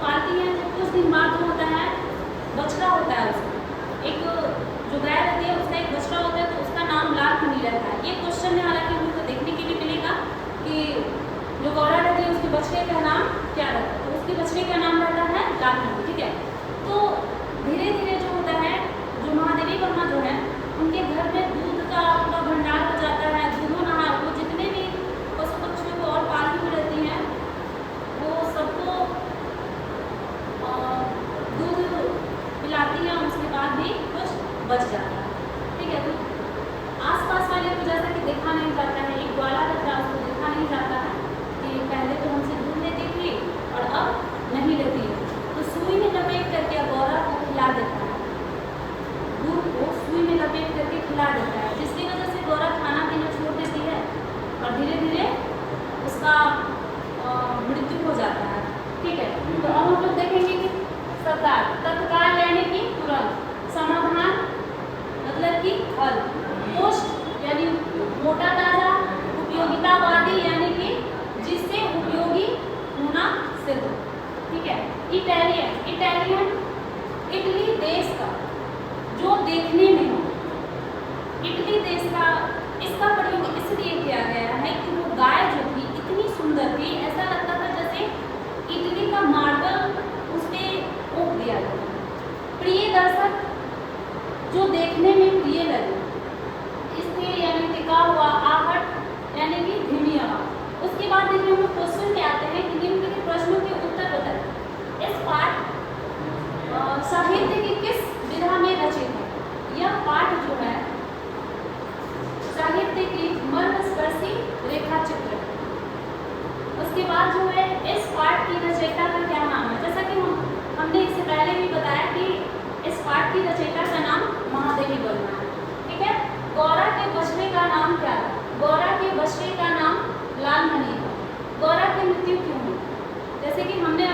पालती हैं तो कुछ दिन बाद जो होता है बछड़ा होता है उसका, एक जो गाय रहती है उसका एक बछड़ा होता है तो उसका नाम लालमणि रहता है। ये क्वेश्चन में हालांकि हमको देखने के लिए मिलेगा कि जो गौरा रहती है उसके बछड़े का नाम क्या रहता है, तो उसके बछड़े का नाम रहता है लालमणि। ठीक है, तो धीरे धीरे जो होता है जो महादेवी वर्मा जो है उनके घर में दूध का पूरा भंडार हो जाता है। दूधों नहा वो जितने भी पशु पक्षियों को और पालतू में रहती हैं वो सबको दूध पिलाती हैं, उसके बाद भी कुछ बच जाता है। ठीक है, तो आसपास वाले को जैसा कि देखा नहीं जाता है, एक ग्वाला रहता है उसको देखा नहीं जाता है कि पहले तो हमसे दूध लेती थी और अब नहीं लेती है, तो सुई में लपेट करके गौरा को खिला देता है, दूध को सुई में लपेट करके खिला देता है, जिसकी वजह से गौरा खाना पीना छोड़ देती है और धीरे धीरे उसका मृत्यु हो जाता है। ठीक है, तो अब हम लोग देखेंगे कि सरकार तत्काल यानी कि तुरंत, समाधान मतलब कि हल, पोस्ट यानी मोटा ताजा, उपयोगितावादी यानी कि जिससे उपयोगी होना सिद्ध। ठीक है, इटालियन इटली देश का जो देखने में हो, इटली देश का इसका प्रयोग इसलिए किया गया है कि वो गाय जो थी इतनी सुंदर थी, ऐसा लगता था जैसे इटली का मार्बल उस पर ओप दिया गया। प्रिय दर्शक जो देखने में प्रिय लगे, स्थिर यानी टिका हुआ, आहट यानी कि धीमी आवाज। उसके बाद देखिए हम क्वेश्चन पे आते हैं कि निम्नलिखित प्रश्नों के उत्तर बताएं। इस पाठ साहित्य की किस विधा में रचित है? यह पाठ जो है साहित्य की मर्मस्पर्शी रेखा चित्र। उसके बाद जो है इस पाठ की रचयिता का क्या नाम है? जैसा कि हमने इससे पहले भी बताया कि इस पाठ की रचयिता का नाम महादेवी वर्मा है। ठीक है, गौरा के बछड़े का नाम क्या था? गौरा के बछड़े का नाम लालमणि था। गौरा की मृत्यु क्यों हुई? जैसे कि हमने